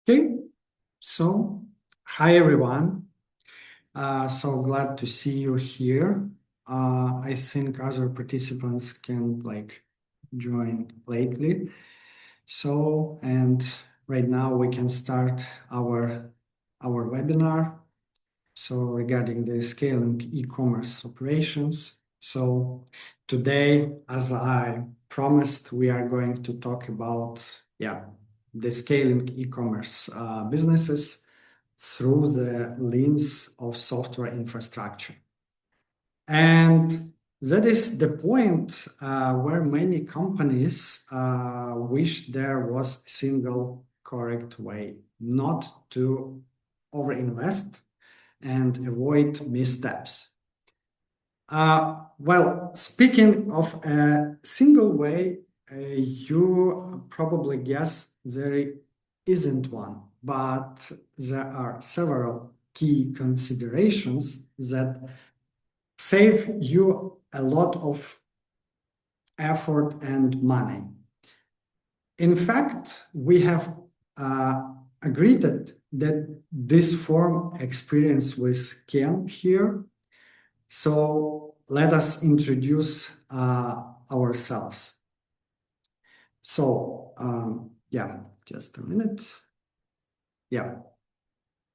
Okay, so hi everyone. So glad to see you here. I think other participants can join lately. So and right now we can start our webinar. So regarding the scaling e-commerce operations. So today, as I promised, we are going to talk about the scaling e-commerce businesses through the lens of software infrastructure. And that is the point where many companies wish there was a single correct way not to overinvest and avoid missteps. Well, speaking of a single way, you probably guess there isn't one, but there are several key considerations that save you a lot of effort and money. In fact, we have agreed that this form experience with Ken here. So let us introduce ourselves. So just a minute.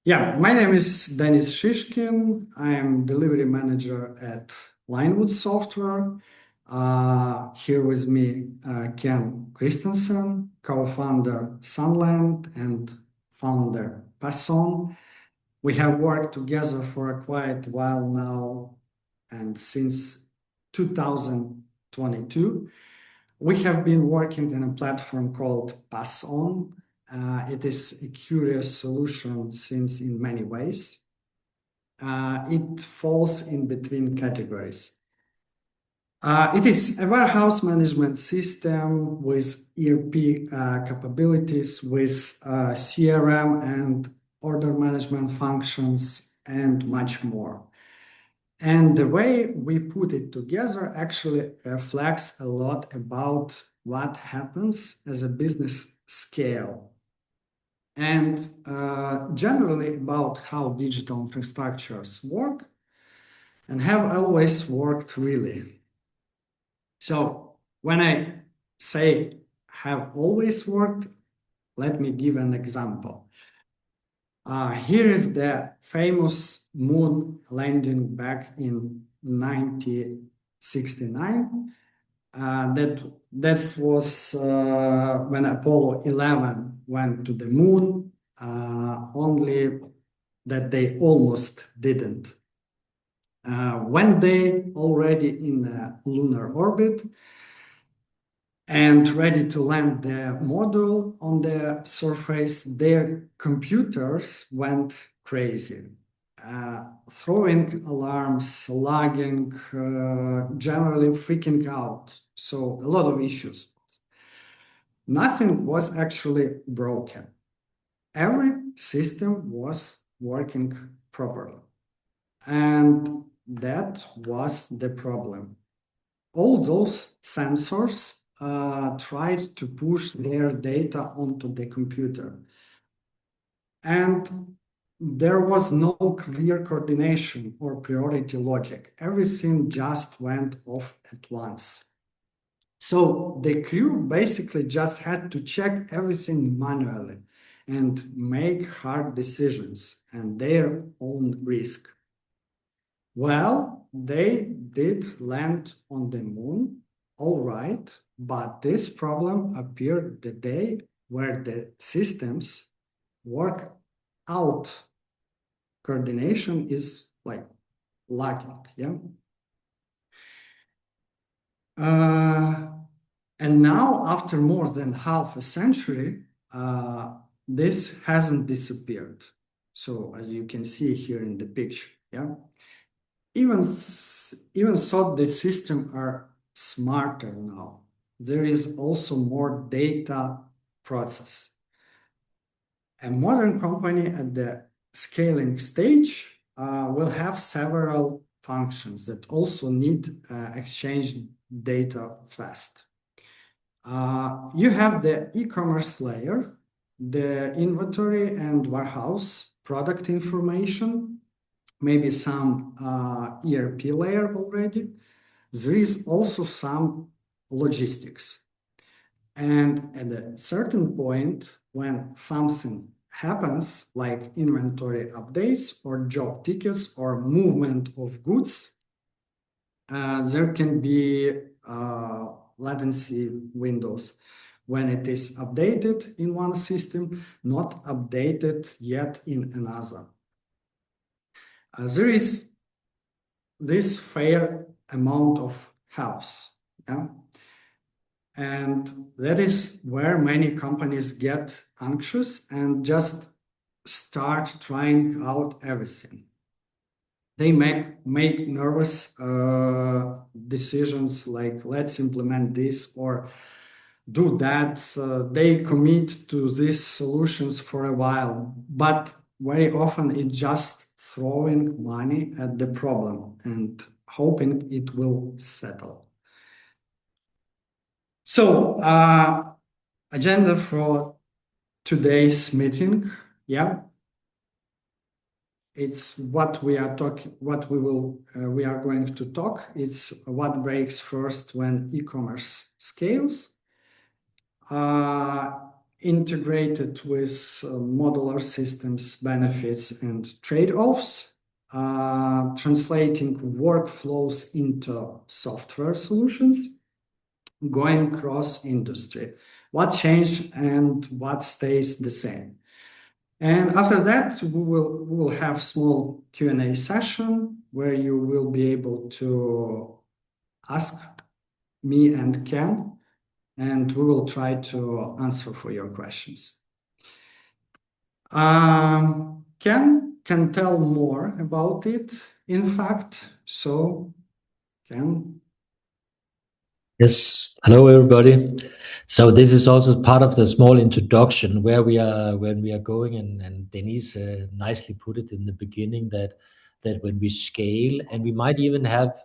My name is Denis Shyshkin. I am delivery manager at Lionwood.software. Here with me, Ken Christensen, co-founder Sunland and founder PassOn. We have worked together for a quite while now, and since 2022, we have been working on a platform called PassOn. It is a curious solution since in many ways. It falls in between categories. It is a warehouse management system with ERP capabilities, with CRM and order management functions, and much more. And the way we put it together actually reflects a lot about what happens as a business scale and generally about how digital infrastructures work and have always worked really. So when I say have always worked, let me give an example. Here is the famous moon landing back in 1969. That was when Apollo 11 went to the moon, only that they almost didn't. When they already in the lunar orbit, and ready to land the module on the surface, their computers went crazy, throwing alarms, lagging, generally freaking out. So a lot of issues. Nothing was actually broken. Every system was working properly. And that was the problem. All those sensors tried to push their data onto the computer. And there was no clear coordination or priority logic. Everything just went off at once. So the crew basically just had to check everything manually and make hard decisions at their own risk. Well, they did land on the moon, all right, but this problem appeared the day where the systems work out. Coordination is lacking, yeah? And now, after more than half a century, this hasn't disappeared. So as you can see here in the picture, yeah? Even though the systems are smarter now, there is also more data process. A modern company at the scaling stage will have several functions that also need exchange data fast. You have the e-commerce layer the inventory and warehouse product information, maybe some ERP layer already. There is also some logistics. And at a certain point, when something happens, like inventory updates or job tickets or movement of goods, there can be latency windows when it is updated in one system, not updated yet in another. There is this fair amount of chaos. Yeah? And that is where many companies get anxious and just start trying out everything. They make nervous decisions like, let's implement this or do that. They commit to these solutions for a while, but very often it's just throwing money at the problem and hoping it will settle. So, agenda for today's meeting, yeah, it's what we are talking, what we are going to talk. It's what breaks first when e-commerce scales, integrated with modular systems, benefits and trade-offs, translating workflows into software solutions, going cross industry, what changed and what stays the same. And after that, we will have small Q&A session where you will be able to ask me and Ken, and we will try to answer for your questions. Ken can tell more about it, in fact. So, Ken. Yes. Hello, everybody. So this is also part of the small introduction where we are when we are going, and Denise nicely put it in the beginning that when we scale, and we might even have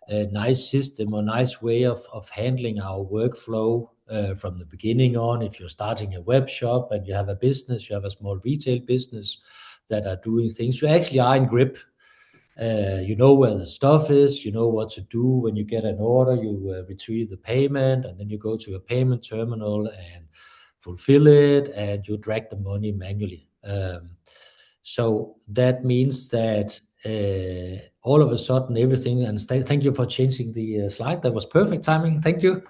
a nice system or nice way of handling our workflow from the beginning on. If you're starting a web shop and you have a business, you have a small retail business that are doing things, you actually are in grip. You know where the stuff is, you know what to do when you get an order, you retrieve the payment, and then you go to a payment terminal and fulfill it, and you drag the money manually. So that means that all of a sudden everything, and thank you for changing the slide, that was perfect timing, thank you.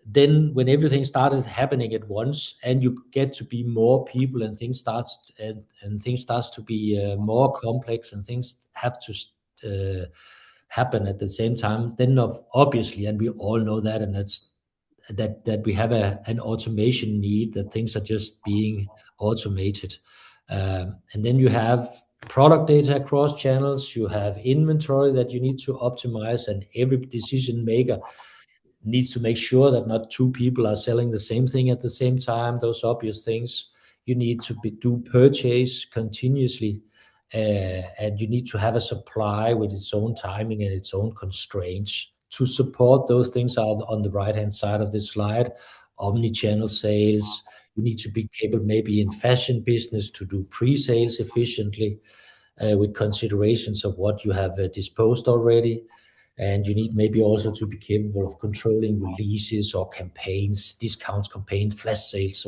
Then when everything started happening at once and you get to be more people and things starts to be more complex and things have to happen at the same time, then obviously, and we all know that, and that's that we have an automation need, that things are just being automated. And then you have product data across channels, you have inventory that you need to optimize, and every decision maker needs to make sure that not two people are selling the same thing at the same time, those obvious things. You need to do purchase continuously, and you need to have a supply with its own timing and its own constraints. To support those things are on the right-hand side of this slide. Omni-channel sales. You need to be capable, maybe in fashion business, to do pre-sales efficiently with considerations of what you have disposed already. And you need maybe also to be capable of controlling releases or campaigns, discounts, campaigns, flash sales,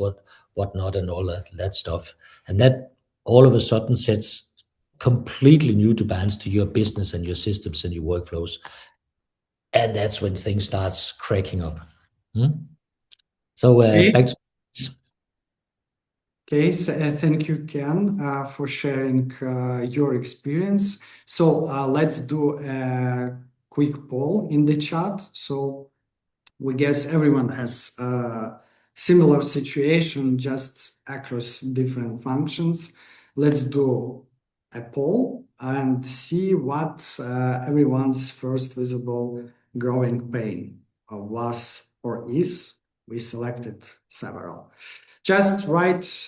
whatnot, and all that stuff. And that all of a sudden sets completely new demands to your business and your systems and your workflows. And that's when things starts cracking up. So back to. Okay, thank you, Ken, for sharing your experience. So let's do a quick poll in the chat. So we guess everyone has a similar situation, just across different functions. Let's do a poll and see what everyone's first visible growing pain was or is. We selected several. Just write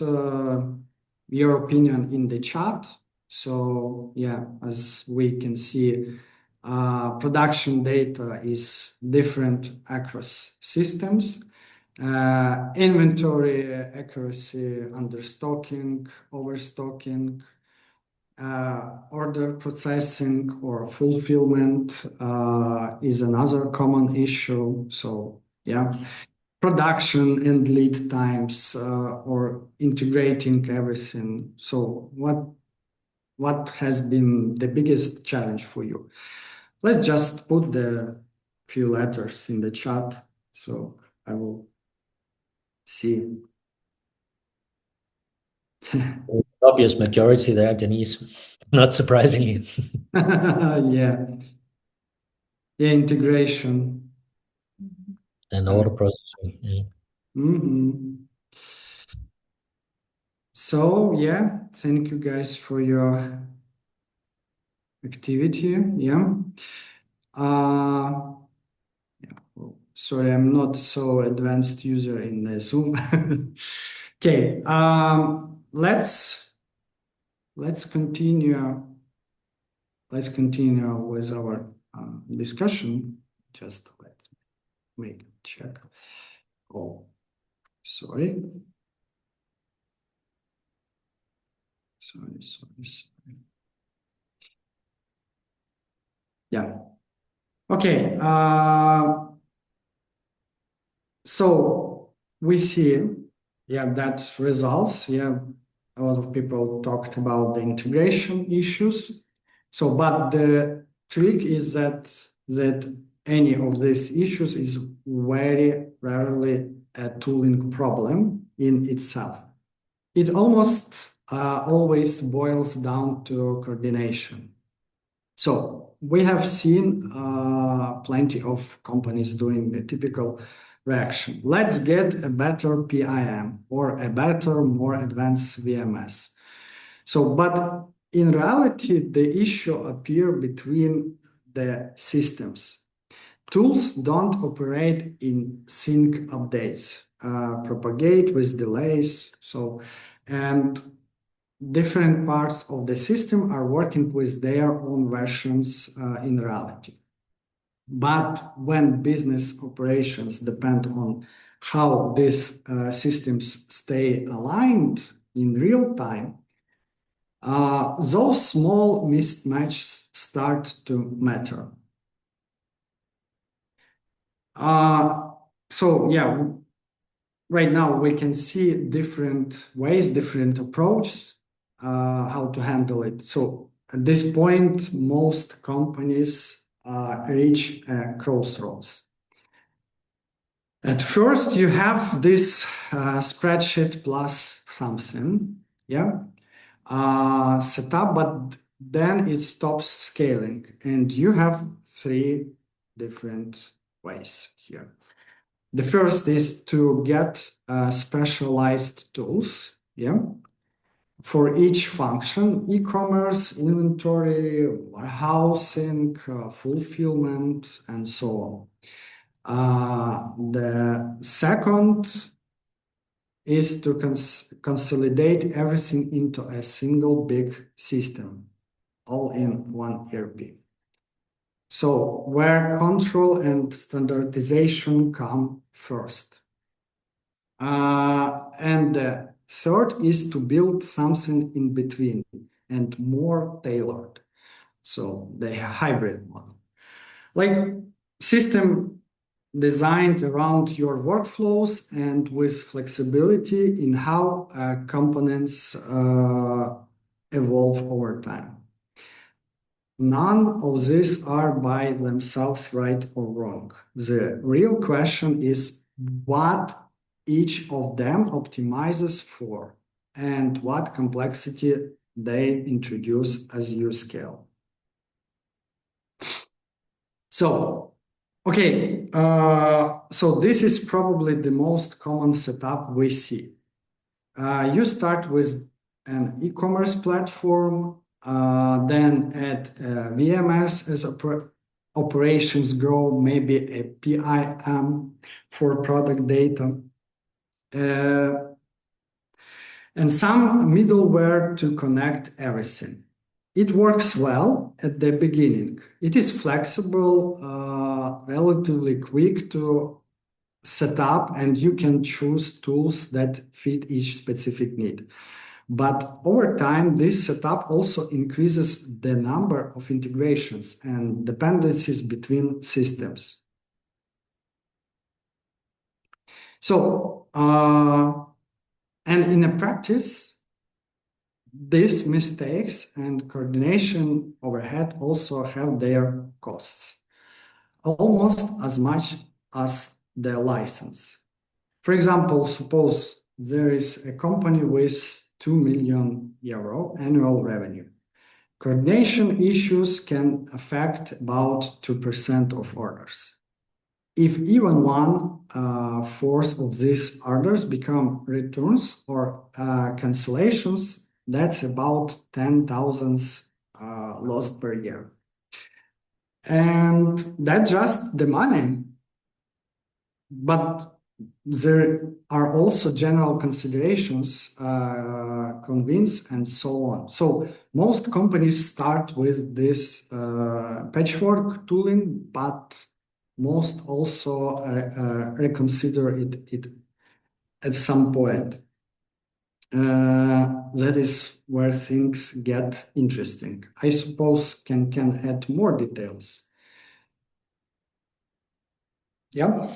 your opinion in the chat. So yeah, as we can see, production data is different across systems, inventory accuracy, understocking, overstocking, order processing or fulfillment is another common issue. So yeah, production and lead times or integrating everything. So what has been the biggest challenge for you? Let's just put the few letters in the chat so I will see. Obvious majority there, Denise, not surprisingly. Yeah. Yeah, integration. And order processing. Yeah. Mhm. So yeah, thank you guys for your activity. Yeah. Sorry, I'm not so advanced user in the Zoom. Okay, let's continue. Let's continue with our discussion. Just let's make a check. Oh, sorry. Sorry. Yeah. Okay. So we see, yeah, that results. Yeah, a lot of people talked about the integration issues. So, but the trick is that any of these issues is very rarely a tooling problem in itself. It almost always boils down to coordination. So we have seen plenty of companies doing the typical reaction. Let's get a better PIM or a better, more advanced VMS. So, but in reality, the issue appear between the systems. Tools don't operate in sync updates, propagate with delays. So, and different parts of the system are working with their own versions in reality. But when business operations depend on how these systems stay aligned in real time, those small mismatches start to matter. So yeah, right now we can see different ways, different approaches how to handle it. So at this point, most companies reach crossroads. At first, you have this spreadsheet plus something, yeah, set up, but then it stops scaling, and you have three different ways here. The first is to get specialized tools, yeah, for each function: e-commerce, inventory, warehousing, fulfillment, and so on. The second is to consolidate everything into a single big system, all in one ERP. So where control and standardization come first. And the third is to build something in between and more tailored. So the hybrid model, like system designed around your workflows and with flexibility in how components evolve over time. None of these are by themselves right or wrong. The real question is what each of them optimizes for and what complexity they introduce as you scale. So, okay, so this is probably the most common setup we see. You start with an e-commerce platform, then add VMS as operations grow, maybe a PIM for product data, and some middleware to connect everything. It works well at the beginning. It is flexible, relatively quick to set up and you can choose tools that fit each specific need. But over time, this setup also increases the number of integrations and dependencies between systems. So, and in a practice, these mistakes and coordination overhead also have their costs, almost as much as the license. For example, suppose there is a company with 2 million euro annual revenue. Coordination issues can affect about 2% of orders. If even one-fourth of these orders become returns or cancellations, that's about 10,000 lost per year. And that's just the money. But there are also general considerations, convince, and so on. So most companies start with this patchwork tooling, but most also reconsider it at some point. That is where things get interesting. I suppose can add more details. Yeah.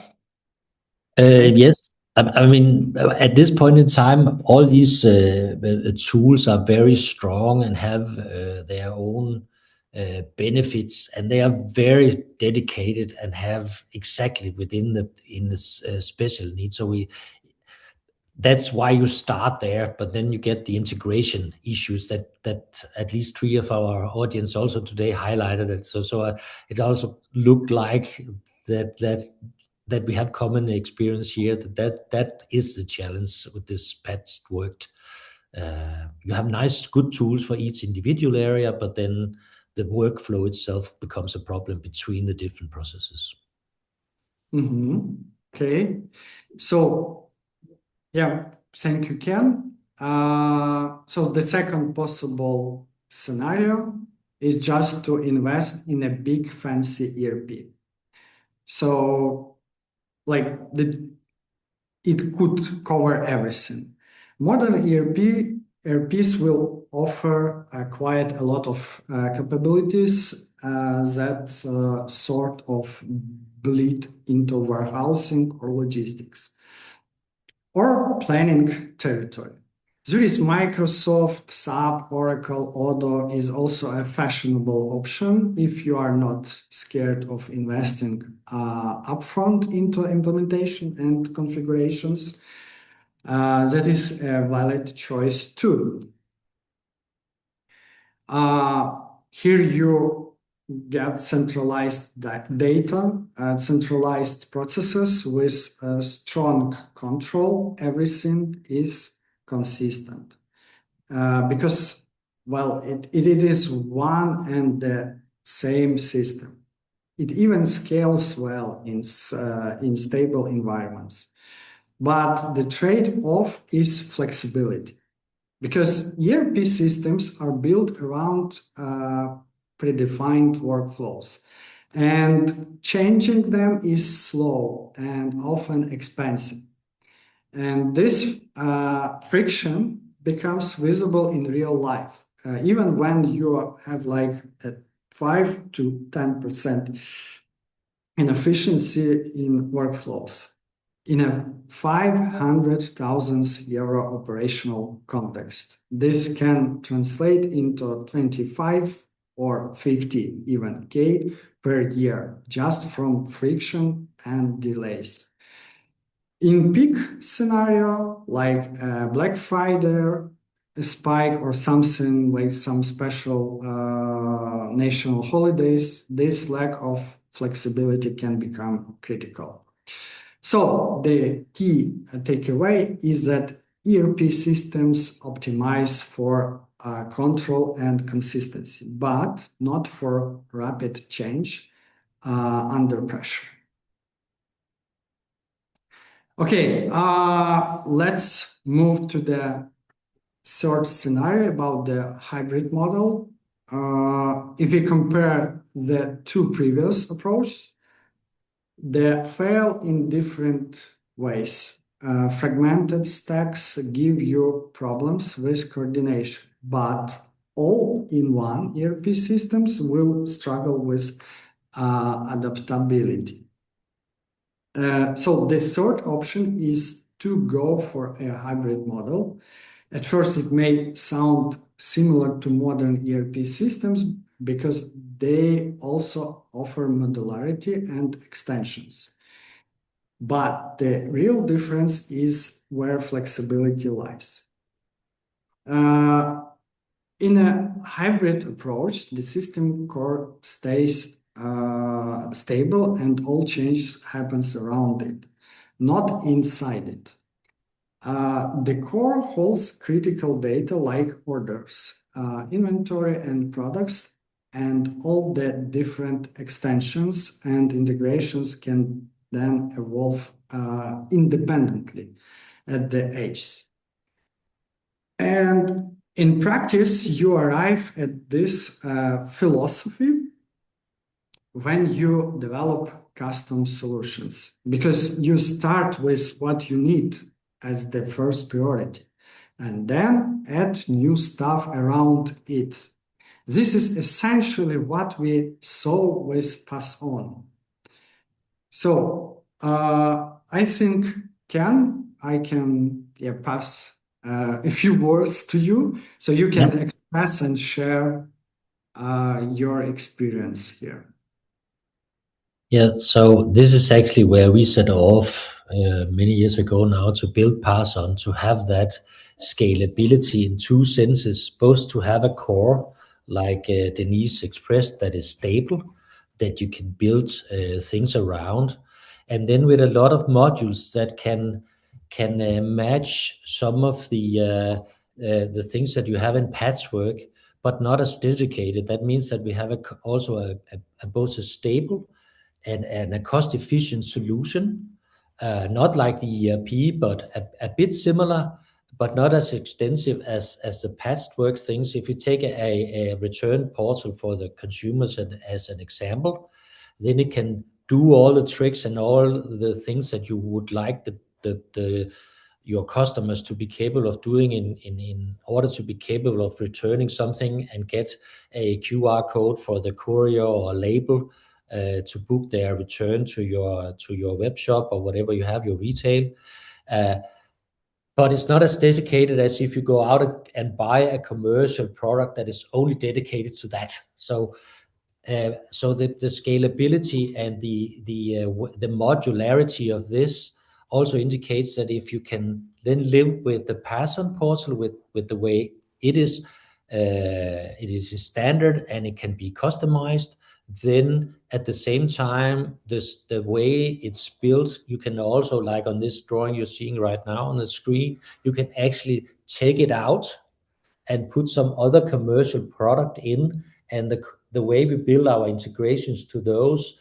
Yes. I mean, at this point in time, all these tools are very strong and have their own benefits, and they are very dedicated and have exactly within this special need. So that's why you start there, but then you get the integration issues that at least 3 of our audience also today highlighted it. So it also looked like that we have common experience here, that is the challenge with this patchwork. You have nice, good tools for each individual area, but then the workflow itself becomes a problem between the different processes. Okay. So, yeah, thank you, Ken. So the second possible scenario is just to invest in a big fancy ERP. So like it could cover everything. Modern ERPs will offer quite a lot of capabilities that sort of bleed into warehousing or logistics or planning territory. There is Microsoft, SAP, Oracle, Odoo is also a fashionable option if you are not scared of investing upfront into implementation and configurations. That is a valid choice too. Here you get centralized data, centralized processes with strong control. Everything is consistent because, well, it is one and the same system. It even scales well in stable environments. But the trade-off is flexibility, because ERP systems are built around predefined workflows, and changing them is slow and often expensive. And this friction becomes visible in real life, even when you have like a 5 to 10% inefficiency in workflows. In a 500,000 euro operational context, this can translate into 25 or 50 even K per year just from friction and delays. In peak scenario, like Black Friday, a spike or something like some special national holidays, this lack of flexibility can become critical. So the key takeaway is that ERP systems optimize for control and consistency, but not for rapid change under pressure. Okay, let's move to the third scenario about the hybrid model. If we compare the two previous approaches, they fail in different ways. Fragmented stacks give you problems with coordination, but all-in-one ERP systems will struggle with adaptability. So the third option is to go for a hybrid model. At first, it may sound similar to modern ERP systems because they also offer modularity and extensions. But the real difference is where flexibility lies. In a hybrid approach, the system core stays stable and all changes happens around it, not inside it. The core holds critical data like orders, inventory and products, and all the different extensions and integrations can then evolve independently at the edges. And in practice, you arrive at this philosophy when you develop custom solutions, because you start with what you need as the first priority and then add new stuff around it. This is essentially what we saw with PassOn. So I think, I can pass a few words to you so you can express and share your experience here. Yeah, so this is actually where we set off many years ago now to build PassOn, to have that scalability in two senses, both to have a core like Denise expressed that is stable, that you can build things around, and then with a lot of modules that can match some of the things that you have in patchwork, but not as dedicated. That means that we have also both a stable and a cost-efficient solution, not like the ERP, but a bit similar, but not as extensive as the patchwork things. If you take a return portal for the consumers as an example, then it can do all the tricks and all the things that you would like your customers to be capable of doing in order to be capable of returning something and get a QR code for the courier or label to book their return to your web shop or whatever you have, your retail. But it's not as dedicated as if you go out and buy a commercial product that is only dedicated to that. So the scalability and the modularity of this also indicates that if you can then live with the PassOn portal with the way it is a standard and it can be customized, then at the same time the way it's built, you can also, like on this drawing you're seeing right now on the screen, you can actually take it out and put some other commercial product in. And the way we build our integrations to those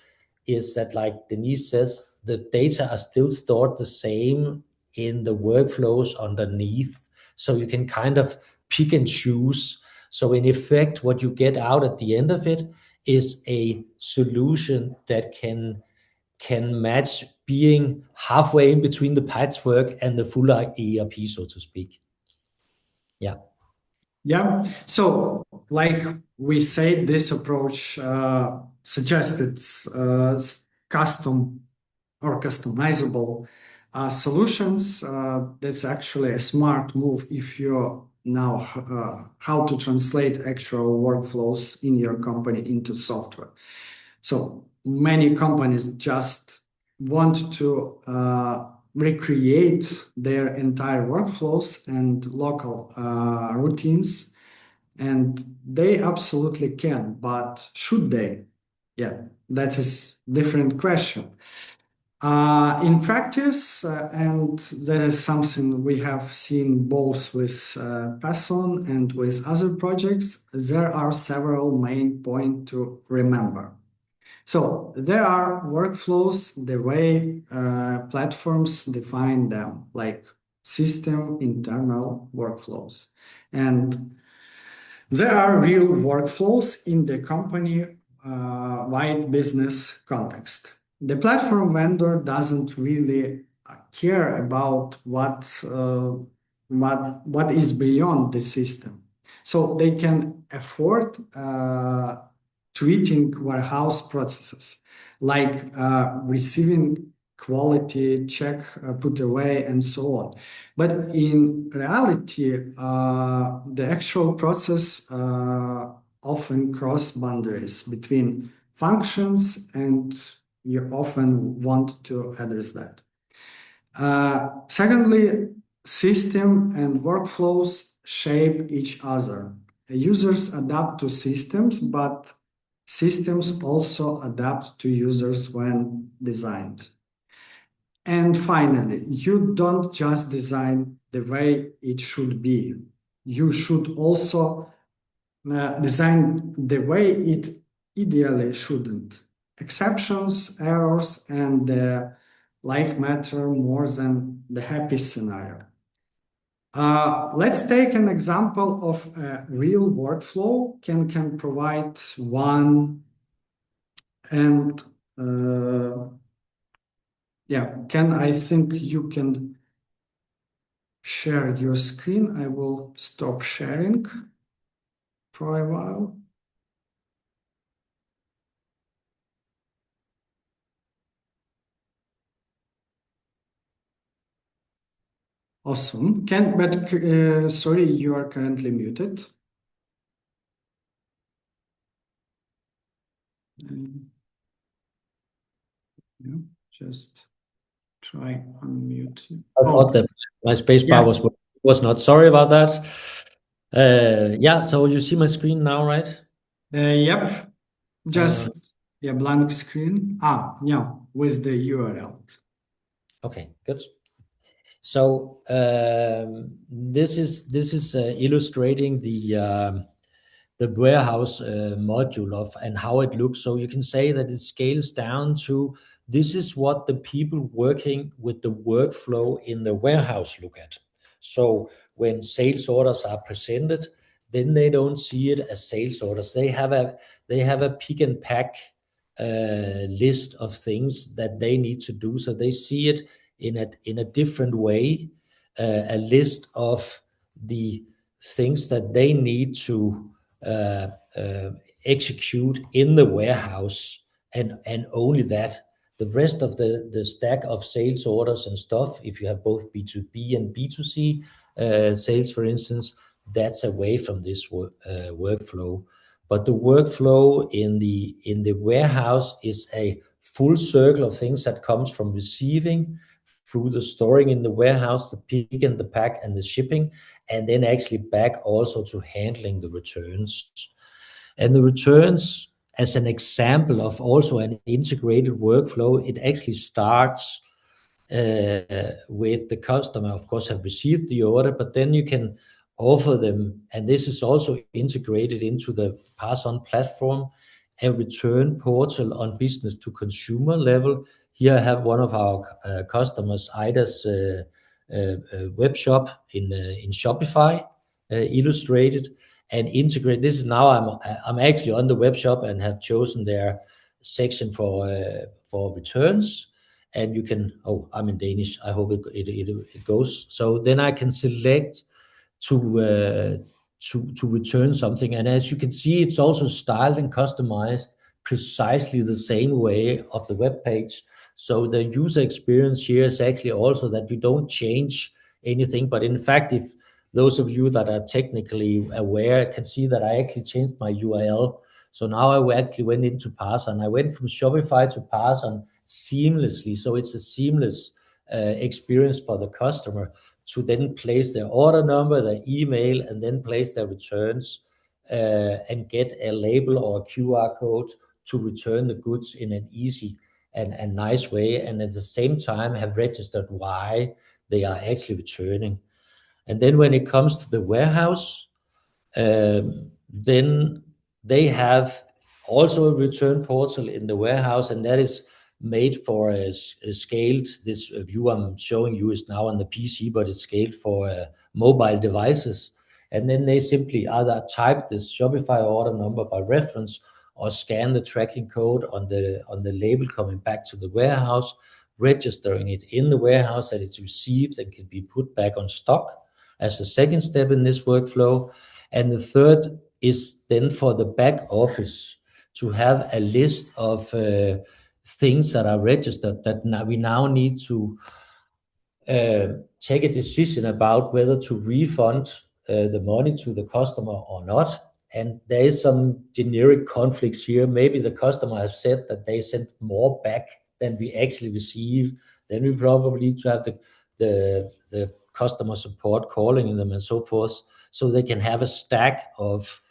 is that, like Denise says, the data are still stored the same in the workflows underneath. So you can kind of pick and choose. So in effect, what you get out at the end of it is a solution that can match being halfway in between the patchwork and the full ERP, so to speak. Yeah. Yeah. So, like we said, this approach suggested custom or customizable solutions. That's actually a smart move if you know how to translate actual workflows in your company into software. So many companies just want to recreate their entire workflows and local routines, and they absolutely can, but should they? Yeah, that is a different question. In practice, and that is something we have seen both with PassOn and with other projects, there are several main points to remember. So there are workflows, the way platforms define them, like system internal workflows. And there are real workflows in the company-wide business context. the platform vendor doesn't really care about what is beyond the system. So they can afford treating warehouse processes like receiving quality check, put away, and so on. But in reality, the actual process often cross boundaries between functions, and you often want to address that. Secondly, system and workflows shape each other. Users adapt to systems, but systems also adapt to users when designed. And finally, you don't just design the way it should be. You should also design the way it ideally shouldn't. Exceptions, errors, and the like matter more than the happy scenario. Let's take an example of a real workflow can provide one, and I think you can share your screen. I will stop sharing for a while. Awesome. Sorry, you are currently muted. Just try unmute. I thought that my space bar was not. Sorry about that. So you see my screen now, right? Yep. Just blank screen. With the URL. Okay, good. So this is illustrating the warehouse module of and how it looks. So you can say that it scales down to this is what the people working with the workflow in the warehouse look at. So when sales orders are presented, then they don't see it as sales orders. They have a pick and pack list of things that they need to do. So they see it in a different way, a list of the things that they need to execute in the warehouse, and only that. The rest of the stack of sales orders and stuff, if you have both B2B and B2C sales, for instance, that's away from this workflow. But the workflow in the warehouse is a full circle of things that comes from receiving through the storing in the warehouse, the pick and the pack and the shipping, and then actually back also to handling the returns. And the returns, as an example of also an integrated workflow, it actually starts with the customer, of course, have received the order, but then you can offer them, and this is also integrated into the PassOn platform, a return portal on business to consumer level. Here I have one of our customers, Ida's web shop in Shopify, illustrated and integrate. This is now I'm actually on the web shop and have chosen their section for returns. And you can, I'm in Danish. I hope it goes. So then I can select to return something. And as you can see, it's also styled and customized precisely the same way of the web page. So the user experience here is actually also that you don't change anything. But in fact, if those of you that are technically aware can see that I actually changed my URL. So now I actually went into PassOn. I went from Shopify to PassOn seamlessly. So it's a seamless experience for the customer to then place their order number, their email, and then place their returns and get a label or a QR code to return the goods in an easy and nice way, and at the same time have registered why they are actually returning. And then when it comes to the warehouse, then they have also a return portal in the warehouse, and that is made for a scaled. This view I'm showing you is now on the PC, but it's scaled for mobile devices. And then they simply either type this Shopify order number by reference, or scan the tracking code on the label coming back to the warehouse, registering it in the warehouse that it's received and can be put back on stock as a second step in this workflow. And the third is then for the back office to have a list of things that are registered that we now need to take a decision about whether to refund the money to the customer or not. And there is some generic conflicts here. Maybe the customer has said that they sent more back than we actually receive. Then we probably need to have the customer support calling them and so forth, so they can have a stack of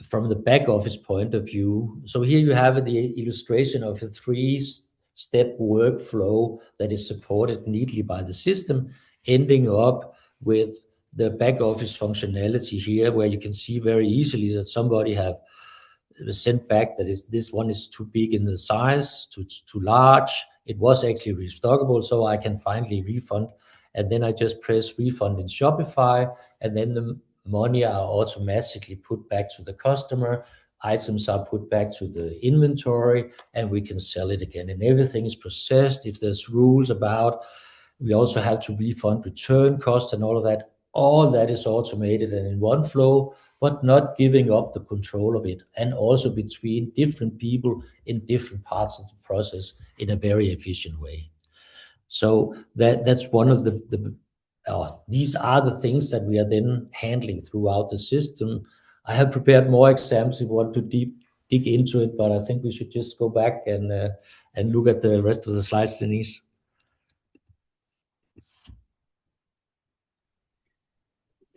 from the back office point of view. So here you have the illustration of a three-step workflow that is supported neatly by the system, ending up with the back office functionality here, where you can see very easily that somebody have sent back that this one is too big in the size, too large. It was actually restockable, so I can finally refund. And then I just press refund in Shopify, and then the money are automatically put back to the customer. Items are put back to the inventory, and we can sell it again. And everything is processed. If there's rules about, we also have to refund return costs and all of that. All that is automated and in one flow, but not giving up the control of it, and also between different people in different parts of the process in a very efficient way. So that's one of these are the things that we are then handling throughout the system. I have prepared more examples if you want to dig into it, but I think we should just go back and look at the rest of the slides, Denise.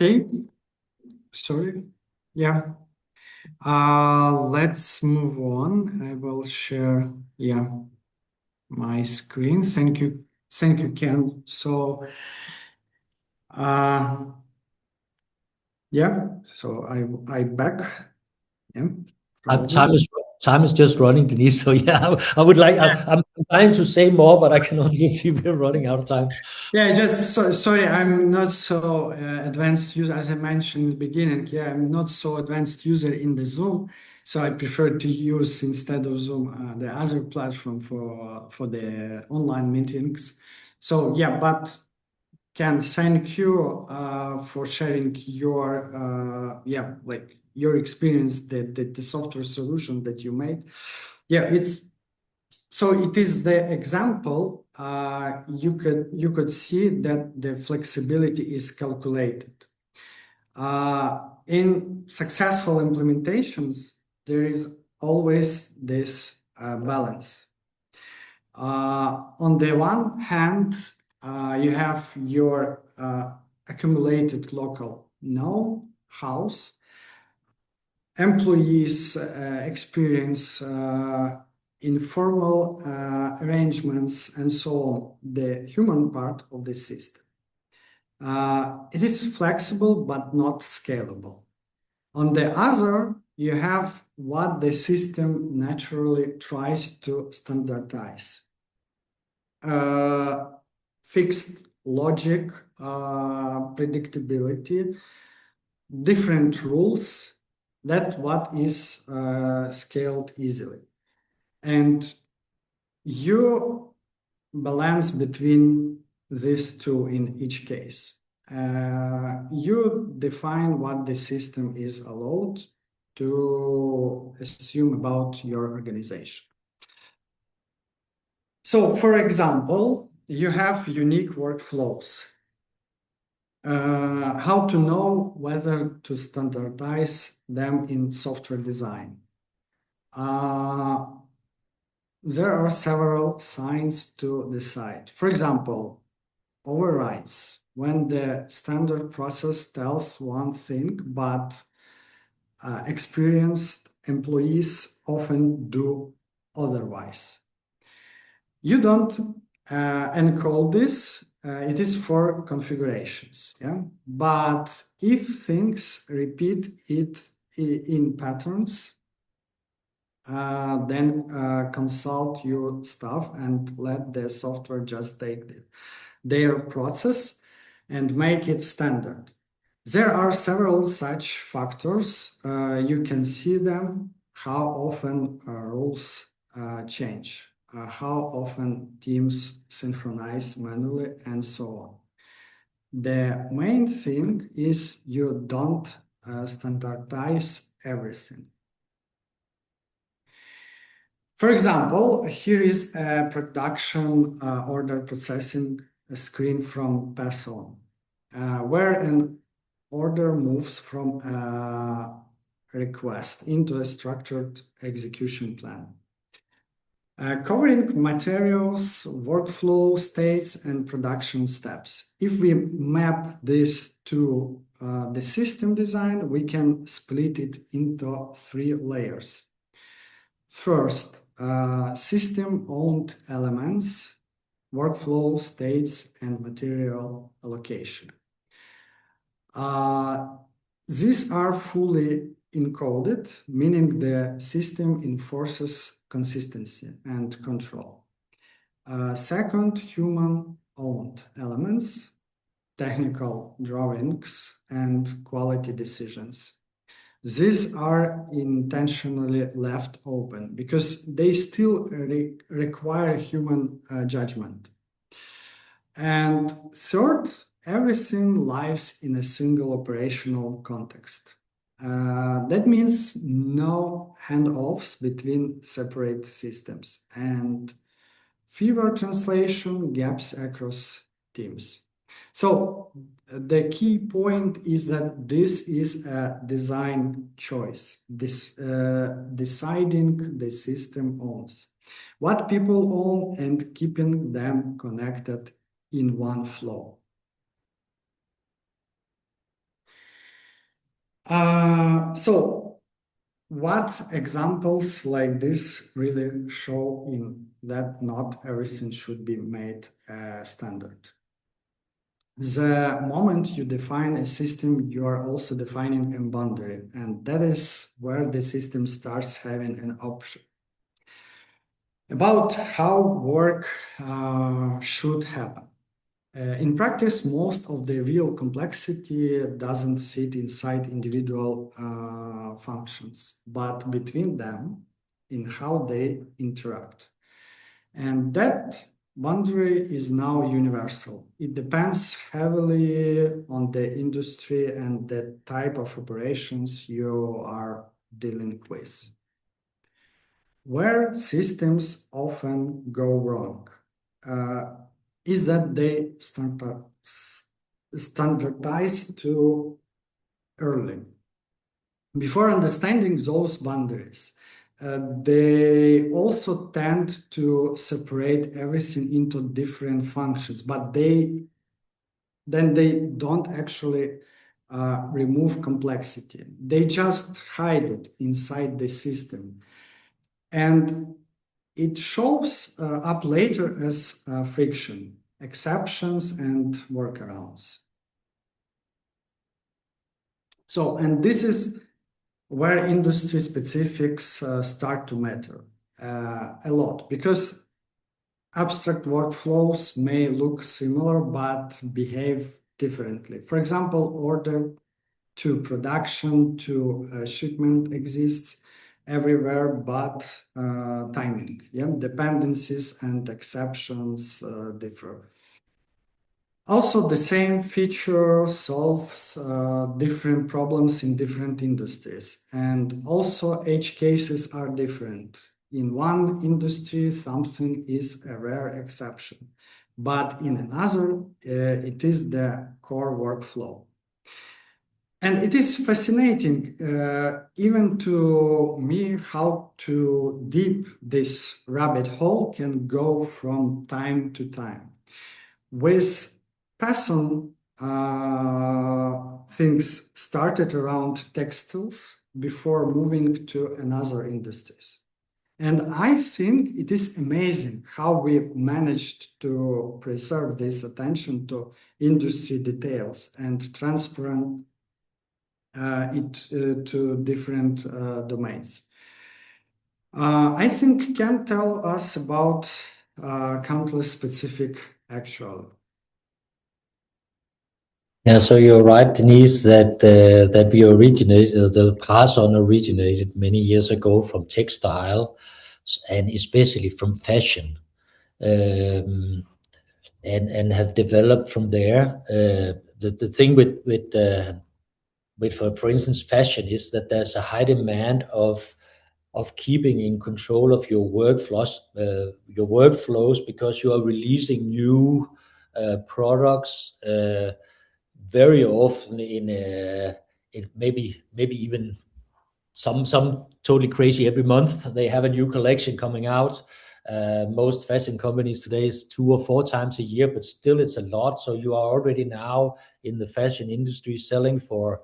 Okay. Sorry. Yeah. Let's move on. I will share, my screen. Thank you, Ken. So, so I back. Yeah. Time is just running, Denise. So I would like. I'm trying to say more, but I can also see we're running out of time. Yeah, just sorry, I'm not so advanced user as I mentioned in the beginning. Yeah, I'm not so advanced user in the Zoom, so I prefer to use instead of Zoom the other platform for the online meetings. So yeah, but Ken, thank you for sharing your like your experience, the software solution that you made. Yeah, it is the example. You could see that the flexibility is calculated. In successful implementations, there is always this balance. On the one hand, you have your accumulated local know-hows, employees experience informal arrangements and so on, the human part of the system. It is flexible but not scalable. On the other, you have what the system naturally tries to standardize. Fixed logic, predictability, different rules, that what is scaled easily. And you balance between these two in each case. You define what the system is allowed to assume about your organization. So, for example, you have unique workflows. How to know whether to standardize them in software design. There are several signs to decide. For example, overrides, when the standard process tells one thing, but experienced employees often do otherwise. You don't encode this. It is for configurations, But if things repeat it in patterns, then consult your staff and let the software just take their process and make it standard. There are several such factors. You can see them how often rules change, how often teams synchronize manually, and so on. The main thing is you don't standardize everything. For example, here is a production order processing screen from PassOn, where an order moves from a request into a structured execution plan. Covering materials, workflow, states, and production steps. If we map this to the system design, we can split it into 3 layers. First, system-owned elements, workflow, states, and material allocation. These are fully encoded, meaning the system enforces consistency and control. Second, human-owned elements, technical drawings, and quality decisions. These are intentionally left open because they still require human judgment. And third, everything lives in a single operational context. That means no handoffs between separate systems and fewer translation gaps across teams. So the key point is that this is a design choice, deciding the system owns, what people own, and keeping them connected in one flow. So what examples like this really show in that not everything should be made standard? The moment you define a system, you are also defining a boundary, and that is where the system starts having an option about how work should happen. In practice, most of the real complexity doesn't sit inside individual functions, but between them in how they interact. And that boundary is now universal. It depends heavily on the industry and the type of operations you are dealing with. Where systems often go wrong is that they standardize too early. Before understanding those boundaries, they also tend to separate everything into different functions, but they don't actually remove complexity. They just hide it inside the system. And it shows up later as friction, exceptions, and workarounds. So, and this is where industry specifics start to matter a lot, because abstract workflows may look similar but behave differently. For example, order to production to shipment exists everywhere, but timing, dependencies and exceptions differ. Also, the same feature solves different problems in different industries, and also edge cases are different. In one industry, something is a rare exception, but in another, it is the core workflow. And it is fascinating, even to me, how too deep this rabbit hole can go from time to time. With PassOn, things started around textiles before moving to another industries. And I think it is amazing how we managed to preserve this attention to industry details and transparent it to different domains. I think can tell us about countless specific actual. Yeah, so you're right, Denise, that the PassOn originated many years ago from textile and especially from fashion, um, and have developed from there. The thing with for instance fashion is that there's a high demand of keeping in control of your workflows, because you are releasing new products very often in maybe even some totally crazy. Every month they have a new collection coming out. Most fashion companies today is 2 or 4 times a year, but still it's a lot. So you are already now in the fashion industry selling for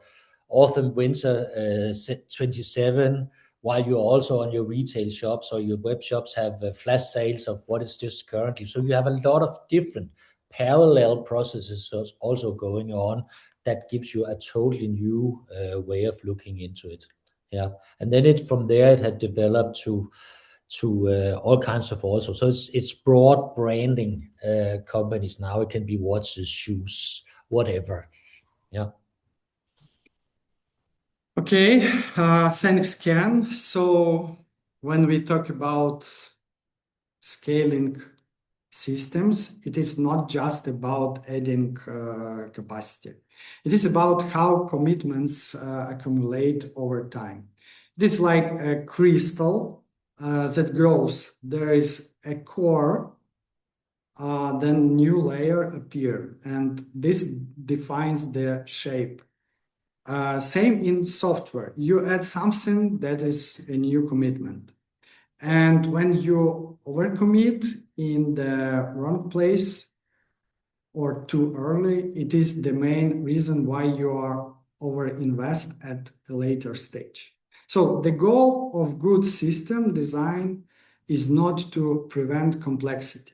autumn winter 27, while you're also on your retail shops or your web shops have flash sales of what is just currently. So you have a lot of different parallel processes also going on that gives you a totally new way of looking into it. Yeah, and then from there it had developed to all kinds of also. So it's broad branding companies now. It can be watches, shoes, whatever. Yeah. Okay, thanks, Ken. So when we talk about scaling systems, it is not just about adding capacity. It is about how commitments accumulate over time. It is like a crystal that grows. There is a core, then new layer appear, and this defines the shape. Same in software. You add something that is a new commitment. And when you overcommit in the wrong place or too early, it is the main reason why you are overinvest at a later stage. So the goal of good system design is not to prevent complexity.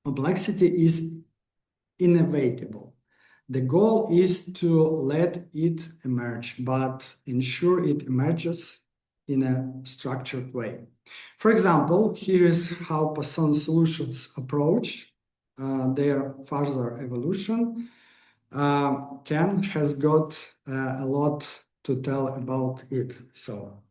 Complexity is inevitable. The goal is to let it emerge, but ensure it emerges in a structured way. For example, here is how PassOn solutions approach their further evolution. Ken has got a lot to tell about it. So,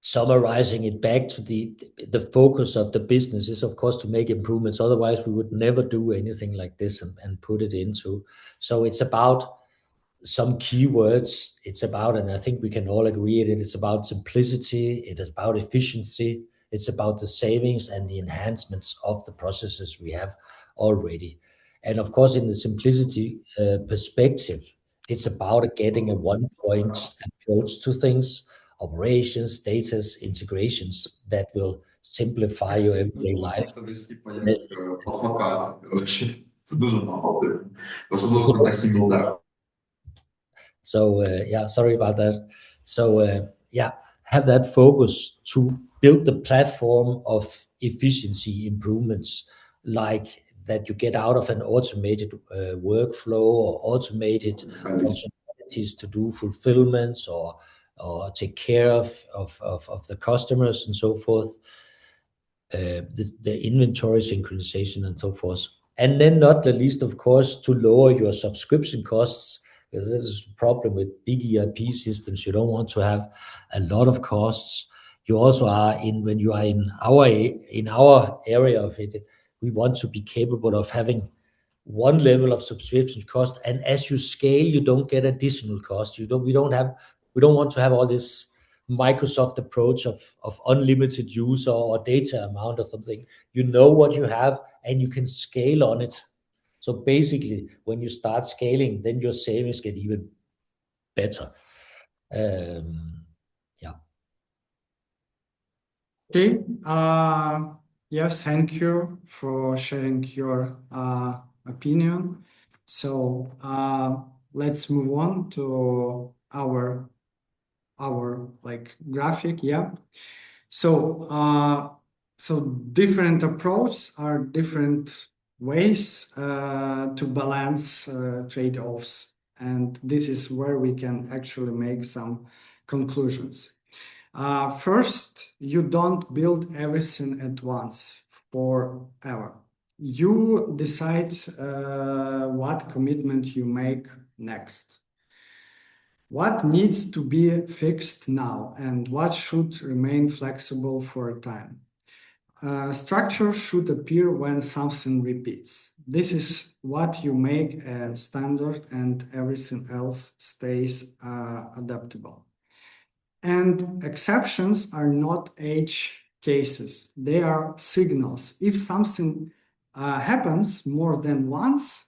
summarizing it back to the focus of the business is of course to make improvements. Otherwise we would never do anything like this and put it into. So it's about some keywords. It's about, and I think we can all agree it is about simplicity, it is about efficiency, it's about the savings and the enhancements of the processes we have already. And of course, in the simplicity perspective, it's about getting a one point approach to things, operations, data, integrations that will simplify your everyday life. So yeah, sorry about that. So yeah, have that focus to build the platform of efficiency improvements, like that you get out of an automated workflow or automated functionalities to do fulfillments or take care of the customers and so forth. The inventory synchronization and so forth. And then not the least, of course, to lower your subscription costs, because this is a problem with big ERP systems. You don't want to have a lot of costs. You also are when you are in our area of it, we want to be capable of having one level of subscription cost, and as you scale, you don't get additional cost. We don't want to have all this Microsoft approach of unlimited use or data amount or something. You know what you have and you can scale on it. So basically, when you start scaling, then your savings get even better. Yeah. okay. Yes, thank you for sharing your opinion. So let's move on to our like graphic. Yeah. So so different approaches are different ways to balance trade-offs, and this is where we can actually make some conclusions. First, you don't build everything at once forever. you decide what commitment you make next. What needs to be fixed now and what should remain flexible for a time? Structure should appear when something repeats. This is what you make a standard and everything else stays adaptable. And exceptions are not edge cases, they are signals. If something happens more than once,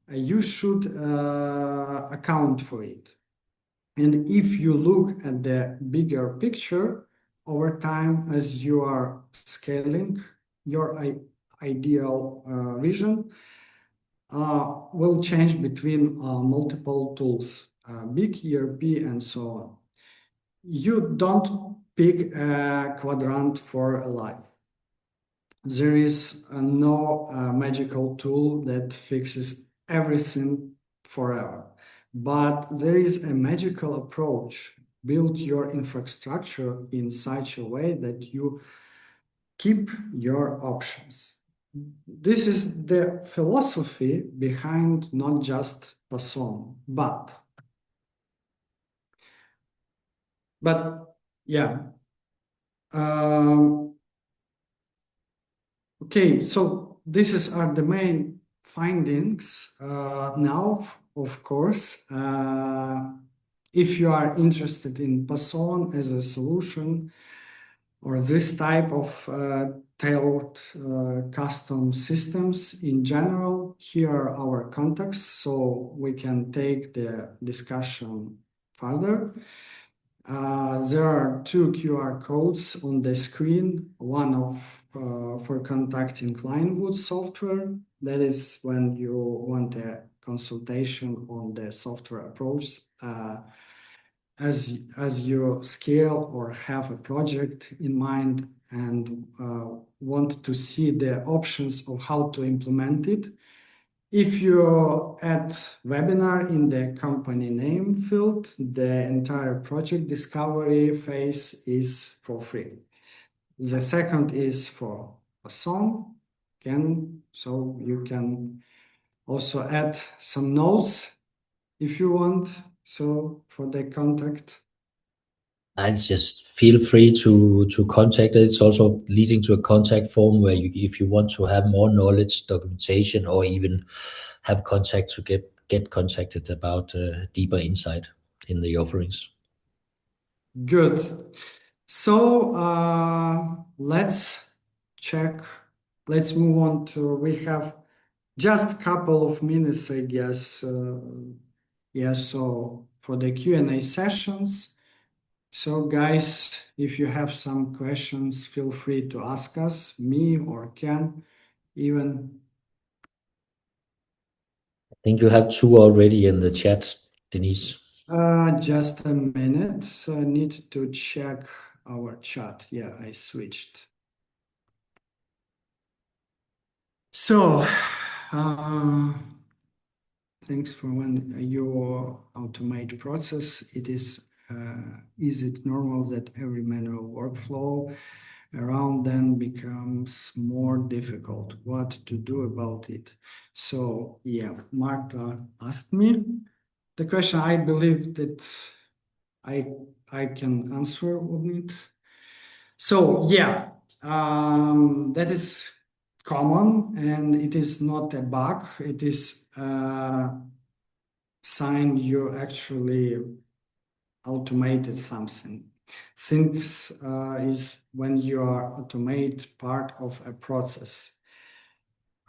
you should account for it. And if you look at the bigger picture over time as you are scaling, your ideal vision will change between multiple tools, big ERP and so on. You don't pick a quadrant for a life. There is no magical tool that fixes everything forever. But there is a magical approach. Build your infrastructure in such a way that you keep your options. This is the philosophy behind not just PassOn, but yeah. Okay, so are the main findings. Now, of course, if you are interested in PassOn as a solution or this type of tailored custom systems in general, here are our contacts, so we can take the discussion further. There are two QR codes on the screen, one for contacting Lionwood software. That is when you want a consultation on the software approach as you scale or have a project in mind and want to see the options of how to implement it. If you add webinar in the company name field, the entire project discovery phase is for free. The second is for PassOn, so you can also add some notes if you want, so for the contact. And just feel free to contact. It's also leading to a contact form where you, if you want to have more knowledge, documentation, or even have contact to get contacted about deeper insight in the offerings. Good. So let's check. Let's move on to, we have just a couple of minutes, I guess. So for the Q&A sessions. So guys, if you have some questions, feel free to ask us, me or Ken, even. I think you have two already in the chat, Denise. Just a minute. So I need to check our chat. Yeah, I switched. So, thanks for when you automate process. It is it normal that every manual workflow around then becomes more difficult? What to do about it? So yeah, Marta asked me the question. I believe that I can answer on it. So yeah, that is common and it is not a bug. It is a sign you actually automated something. Things is when you are automate part of a process.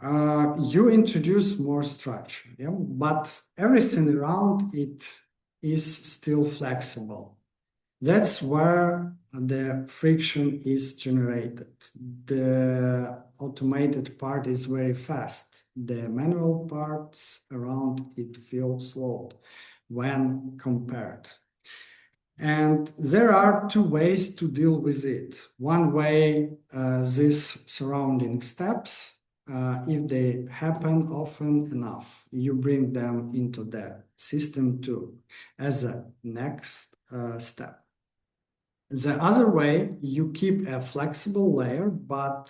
You introduce more structure, yeah? But everything around it is still flexible. That's where the friction is generated. The automated part is very fast. The manual parts around it feel slow when compared. And there are two ways to deal with it. One way, these surrounding steps, if they happen often enough, you bring them into the system too as a next step. The other way, you keep a flexible layer, but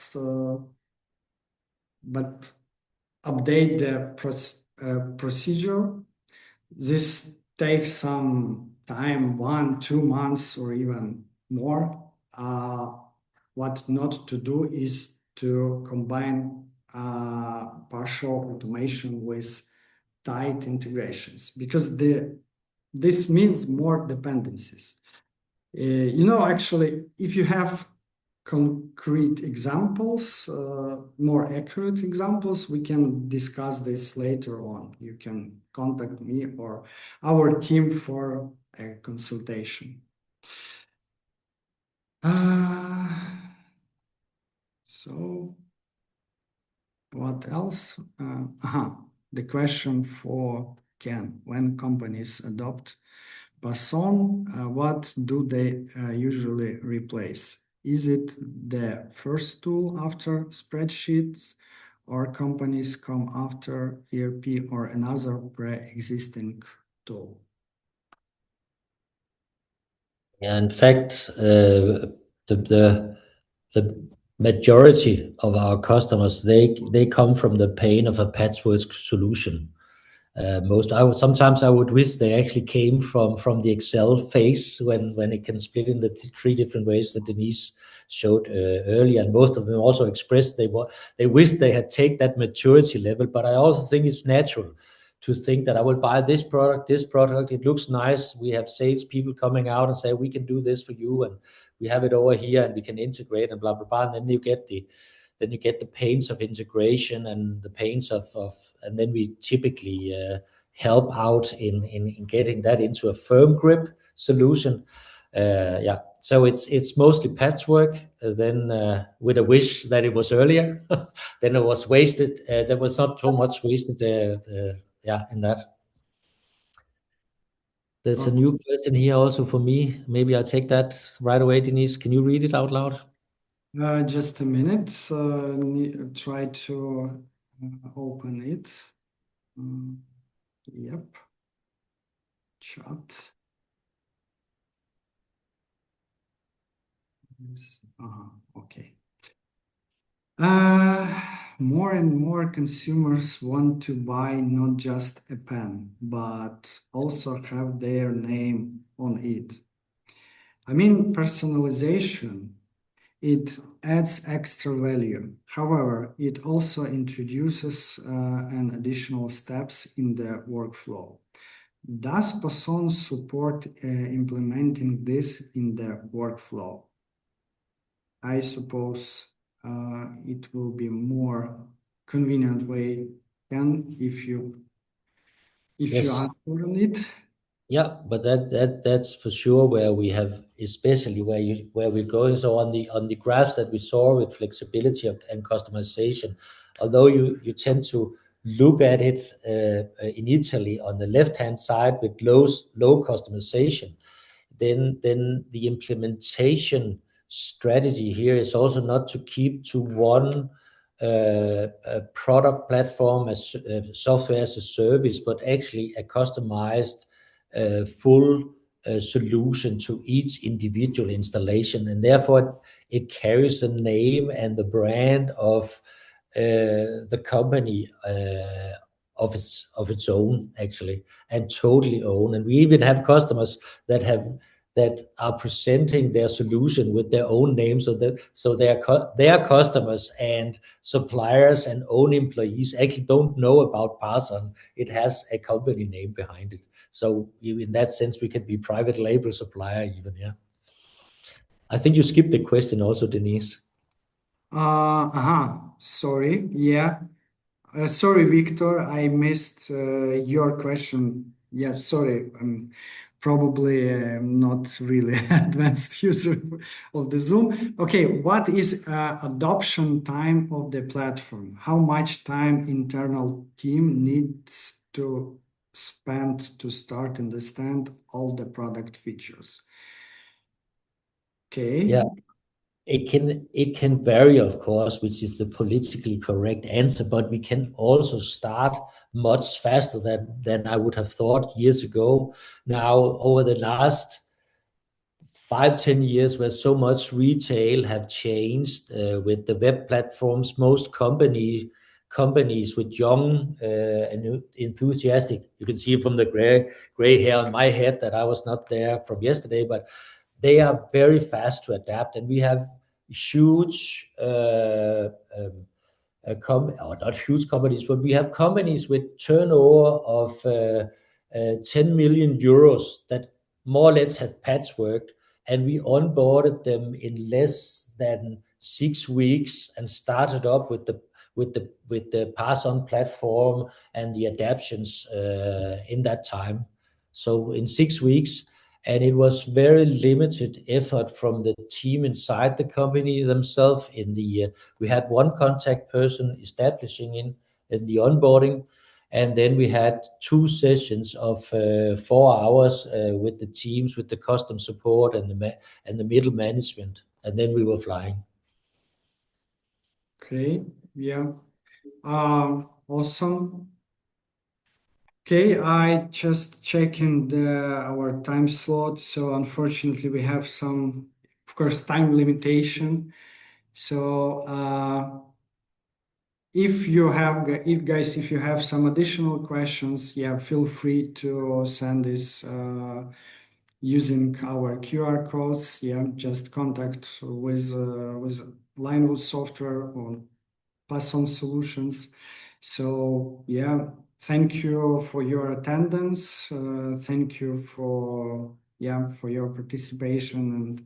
but update the procedure. This takes some time, 1, 2 months, or even more. What not to do is to combine partial automation with tight integrations, because this means more dependencies. Actually, if you have concrete examples, more accurate examples, we can discuss this later on. You can contact me or our team for a consultation. So what else? The question for Ken: when companies adopt PassOn, what do they usually replace? Is it the first tool after spreadsheets, or companies come after ERP or another pre-existing tool? Yeah, in fact, the majority of our customers, they come from the pain of a patchwork solution. Sometimes I would wish they actually came from the Excel phase when it can split in the three different ways that Denise showed earlier, and most of them also expressed they wish they had taken that maturity level. But I also think it's natural to think that I will buy this product, it looks nice. We have salespeople coming out and say, we can do this for you, and we have it over here, and we can integrate and blah blah blah. And then you get the pains of integration and the pains of and then we typically help out in getting that into a firm grip solution. So it's mostly patchwork. Then with a wish that it was earlier, then it was wasted. There was not too much wasted. In that. There's a new question here also for me. Maybe I'll take that right away, Denise. Can you read it out loud? Just a minute. Try to open it. Yep. Chat. Okay. More and more consumers want to buy not just a pen, but also have their name on it. I mean, personalization, it adds extra value. However, it also introduces an additional steps in the workflow. Does PassOn support implementing this in the workflow? I suppose it will be more convenient way than if you Yes. ask for it. Yeah, but that's for sure where we have, especially where we're going. So on the graphs that we saw with flexibility and customization, although you tend to look at it initially on the left-hand side with low customization, then the implementation strategy here is also not to keep to one product platform as software as a service, but actually a customized full solution to each individual installation, and therefore it carries the name and the brand of the company of its own, actually, and totally own. And we even have customers that are presenting their solution with their own name, so their customers and suppliers and own employees actually don't know about PassOn. It has a company name behind it. So in that sense, we can be private label supplier even. Yeah. I think you skipped the question also, Denise. Sorry. Yeah. Sorry, Victor, I missed your question. Yeah, sorry. I'm probably not really advanced user of the Zoom. Okay, what is adoption time of the platform? How much time internal team needs to spend to start understand all the product features? Okay. Yeah. It can vary, of course, which is the politically correct answer, but we can also start much faster than I would have thought years ago. Now, over the last 5-10 years, where so much retail have changed with the web platforms, most companies companies with young and enthusiastic. You can see from the gray hair on my head that I was not there from yesterday, but they are very fast to adapt, and we have huge or not huge companies, but we have companies with turnover of 10 million euros that more or less have patchworked, and we onboarded them in less than 6 weeks and started up with the PassOn platform and the adaptions in that time. So in 6 weeks, and it was very limited effort from the team inside the company themselves. We had one contact person establishing in the onboarding, and then we had 2 sessions of 4 hours with the teams, with the custom support and the middle management, and then we were flying. Okay, yeah. Awesome. Okay, I just checking our time slot. So unfortunately, we have some, of course, time limitation. So if you have some additional questions, yeah, feel free to send this using our QR codes. Yeah, just contact with Lionwood Software or PassOn Solutions. So yeah, thank you for your attendance. Thank you for your participation and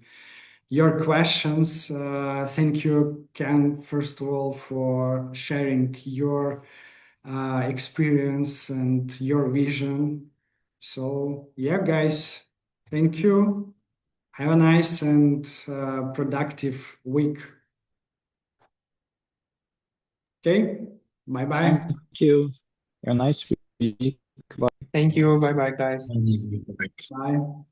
your questions. Thank you, Ken, first of all, for sharing your experience and your vision. So yeah, guys, thank you. Have a nice and productive week. Okay, bye-bye. Thank you. Have a nice week. Bye. Thank you. Bye bye, guys. Bye.